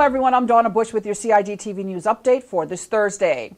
everyone, I'm Donna Bush with your CIGTV News Update for this Thursday.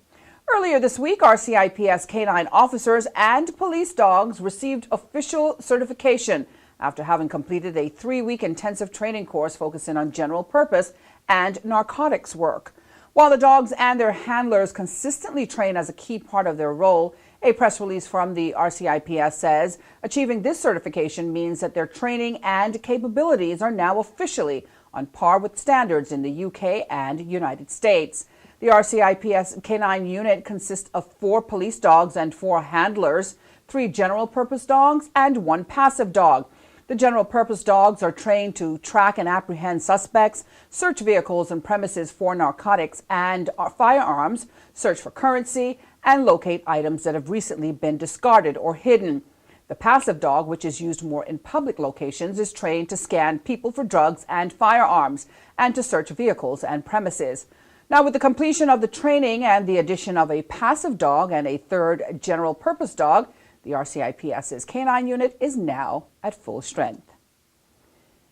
Earlier this week, our CIPS K-9 officers and police dogs received official certification after having completed a 3-week intensive training course focusing on general purpose and narcotics work. While the dogs and their handlers consistently train as a key part of their role, a press release from the RCIPS says achieving this certification means that their training and capabilities are now officially on par with standards in the UK and United States. The RCIPS K-9 unit consists of 4 police dogs and 4 handlers, 3 general-purpose dogs, and 1 passive dog. The general-purpose dogs are trained to track and apprehend suspects, search vehicles and premises for narcotics and firearms, search for currency, and locate items that have recently been discarded or hidden. The passive dog, which is used more in public locations, is trained to scan people for drugs and firearms and to search vehicles and premises. Now, with the completion of the training and the addition of a passive dog and a 3rd general-purpose dog, the RCIPS's K-9 unit is now at full strength.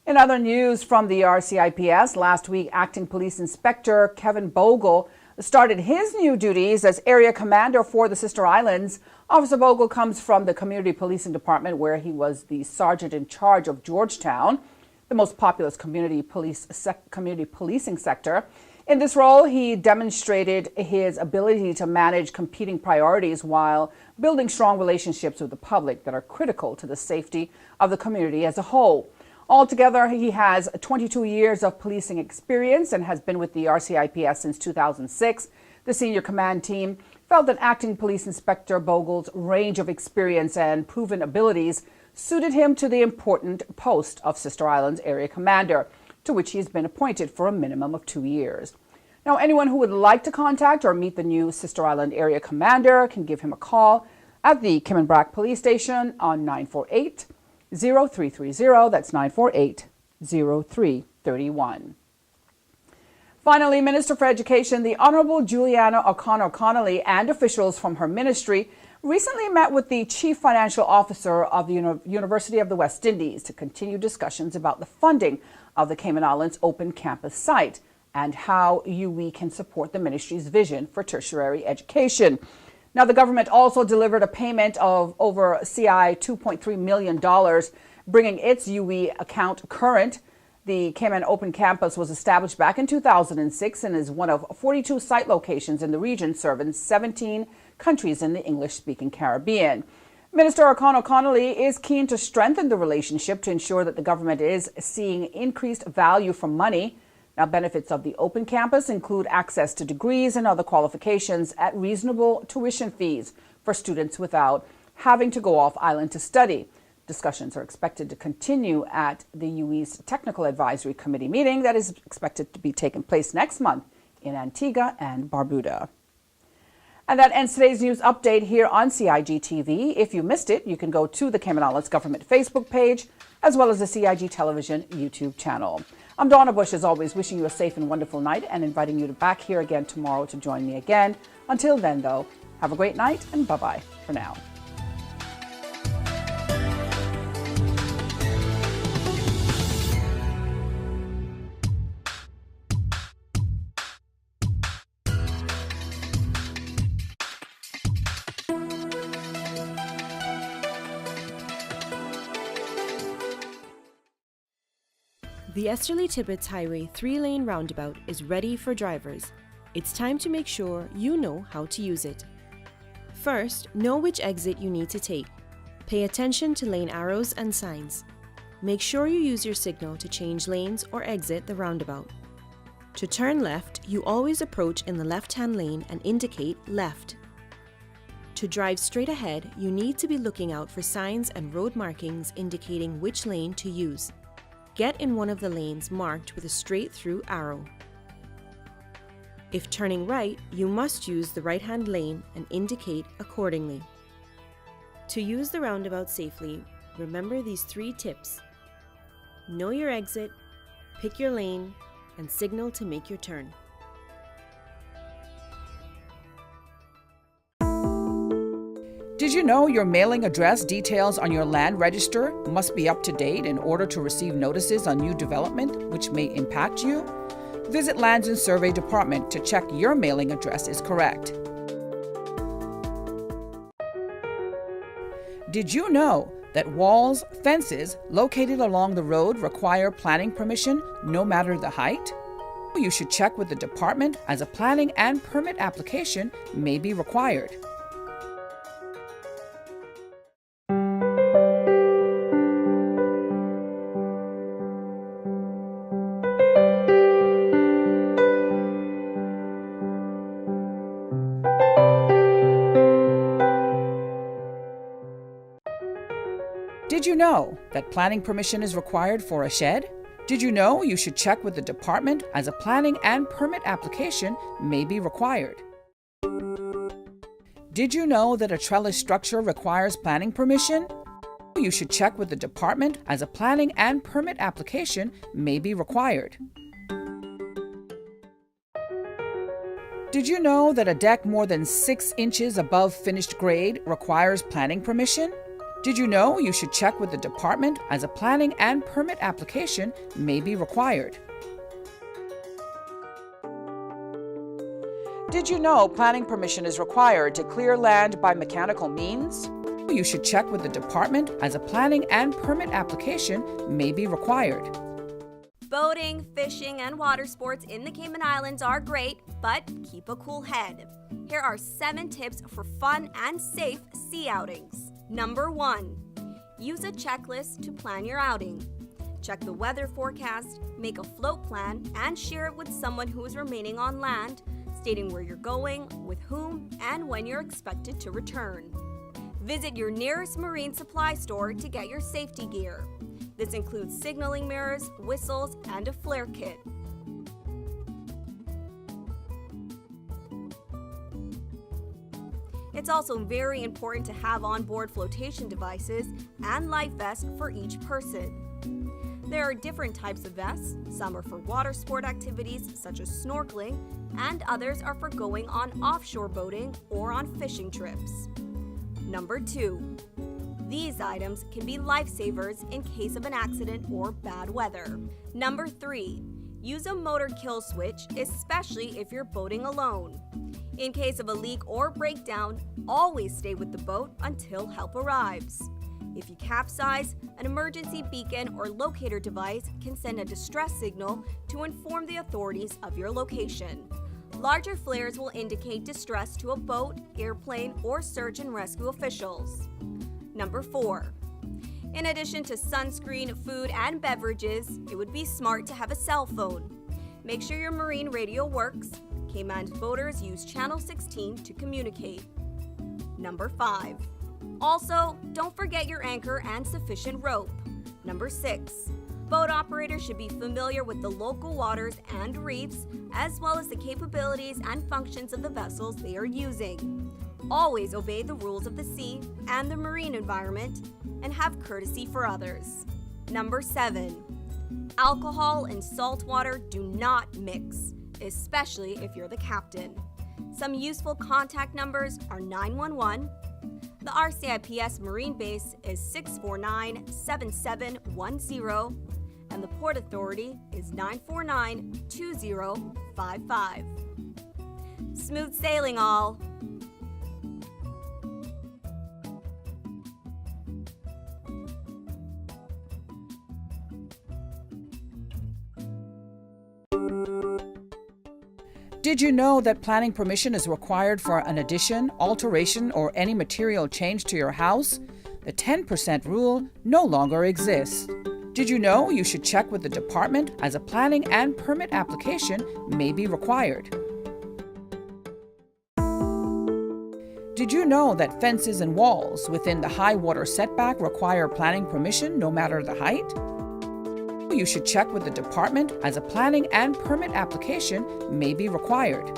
In other news from the RCIPS, last week, Acting Police Inspector Kevin Bogle started his new duties as Area Commander for the Sister Islands. Officer Bogle comes from the Community Policing Department, where he was the sergeant in charge of Georgetown, the most populous community policing sector. In this role, he demonstrated his ability to manage competing priorities while building strong relationships with the public that are critical to the safety of the community as a whole. Altogether, he has 22 years of policing experience and has been with the RCIPS since 2006. The senior command team felt that Acting Police Inspector Bogle's range of experience and proven abilities suited him to the important post of Sister Islands Area Commander, to which he has been appointed for a minimum of 2 years. Now, anyone who would like to contact or meet the new Sister Island Area Commander can give him a call at the Cayman Police Station on 948-0330. That's 948-0331. Finally, Minister for Education, the Honorable Juliana O'Connor Connolly, and officials from her ministry recently met with the Chief Financial Officer of the University of the West Indies to continue discussions about the funding of the Cayman Islands Open Campus site and how UWI can support the ministry's vision for tertiary education. Now, the government also delivered a payment of over $2.3 million, bringing its UWI account current. The Cayman Open Campus was established back in 2006 and is one of 42 site locations in the region, serving 17 countries in the English-speaking Caribbean. Minister O'Connor Connolly is keen to strengthen the relationship to ensure that the government is seeing increased value for money. Now, benefits of the Open Campus include access to degrees and other qualifications at reasonable tuition fees for students without having to go off island to study. Discussions are expected to continue at the UWI's Technical Advisory Committee meeting that is expected to be taking place next month in Antigua and Barbuda. And that ends today's news update here on CIGTV. If you missed it, you can go to the Cayman Islands Government Facebook page as well as the CIG Television YouTube channel. I'm Donna Bush, as always, wishing you a safe and wonderful night and inviting you to back here again tomorrow to join me again. Until then, though, have a great night and bye-bye for now. The Esterly-Tibbetts Highway 3-lane roundabout is ready for drivers. It's time to make sure you know how to use it. First, know which exit you need to take. Pay attention to lane arrows and signs. Make sure you use your signal to change lanes or exit the roundabout. To turn left, you always approach in the left-hand lane and indicate left. To drive straight ahead, you need to be looking out for signs and road markings indicating which lane to use. Get in one of the lanes marked with a straight-through arrow. If turning right, you must use the right-hand lane and indicate accordingly. To use the roundabout safely, remember these 3 tips. Know your exit, pick your lane, and signal to make your turn. Did you know your mailing address details on your land register must be up to date in order to receive notices on new development which may impact you? Visit Lands and Survey Department to check your mailing address is correct. Did you know that walls, fences located along the road require planning permission no matter the height? You should check with the department as a planning and permit application may be required. Did you know that planning permission is required for a shed? Did you know you should check with the department as a planning and permit application may be required? Did you know that a trellis structure requires planning permission? You should check with the department as a planning and permit application may be required. Did you know that a deck more than 6 inches above finished grade requires planning permission? Did you know you should check with the department as a planning and permit application may be required? Did you know planning permission is required to clear land by mechanical means? You should check with the department as a planning and permit application may be required. Boating, fishing, and water sports in the Cayman Islands are great, but keep a cool head. Here are 7 tips for fun and safe sea outings. Number 1, use a checklist to plan your outing. Check the weather forecast, make a float plan, and share it with someone who is remaining on land, stating where you're going, with whom, and when you're expected to return. Visit your nearest marine supply store to get your safety gear. This includes signaling mirrors, whistles, and a flare kit. It's also very important to have onboard flotation devices and life vests for each person. There are different types of vests. Some are for water sport activities such as snorkeling, and others are for going on offshore boating or on fishing trips. Number 2, these items can be lifesavers in case of an accident or bad weather. Number 3, use a motor kill switch, especially if you're boating alone. In case of a leak or breakdown, always stay with the boat until help arrives. If you capsize, an emergency beacon or locator device can send a distress signal to inform the authorities of your location. Larger flares will indicate distress to a boat, airplane, or search and rescue officials. Number 4. In addition to sunscreen, food, and beverages, it would be smart to have a cell phone. Make sure your marine radio works. Cayman boaters use Channel 16 to communicate. Number 5. Also, don't forget your anchor and sufficient rope. Number 6. Boat operators should be familiar with the local waters and reefs, as well as the capabilities and functions of the vessels they are using. Always obey the rules of the sea and the marine environment, and have courtesy for others. Number 7. Alcohol and salt water do not mix, especially if you're the captain. Some useful contact numbers are 911. The RCIPS Marine Base is 649-7710, and the Port Authority is 949-2055. Smooth sailing, all! Did you know that planning permission is required for an addition, alteration, or any material change to your house? The 10% rule no longer exists. Did you know you should check with the department as a planning and permit application may be required? Did you know that fences and walls within the high water setback require planning permission no matter the height? You should check with the department as a planning and permit application may be required.